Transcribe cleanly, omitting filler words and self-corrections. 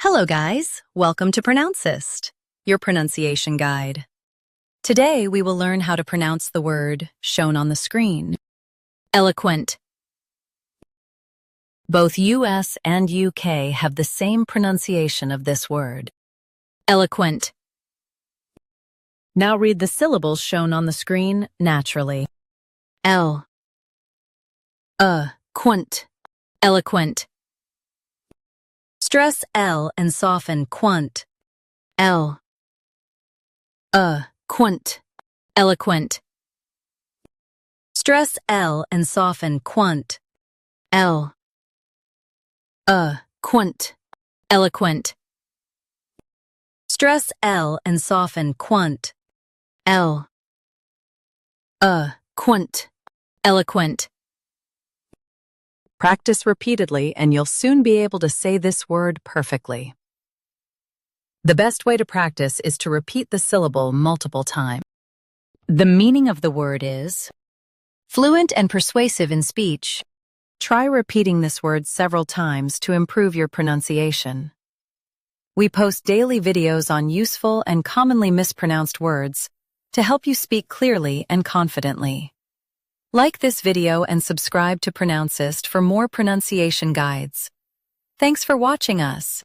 Hello guys, welcome to Pronouncist, your pronunciation guide. Today we will learn how to pronounce the word shown on the screen. Eloquent. Both US and UK have the same pronunciation of this word. Eloquent. Now read the syllables shown on the screen naturally. Quant. Eloquent. Stress L and soften quant. Quant. Eloquent. Stress L and soften quant. Quant. Eloquent. Stress L and soften quant. Quant. Eloquent. Practice repeatedly and you'll soon be able to say this word perfectly. The best way to practice is to repeat the syllable multiple times. The meaning of the word is fluent and persuasive in speech. Try repeating this word several times to improve your pronunciation. We post daily videos on useful and commonly mispronounced words to help you speak clearly and confidently. Like this video and subscribe to Pronouncist for more pronunciation guides. Thanks for watching us.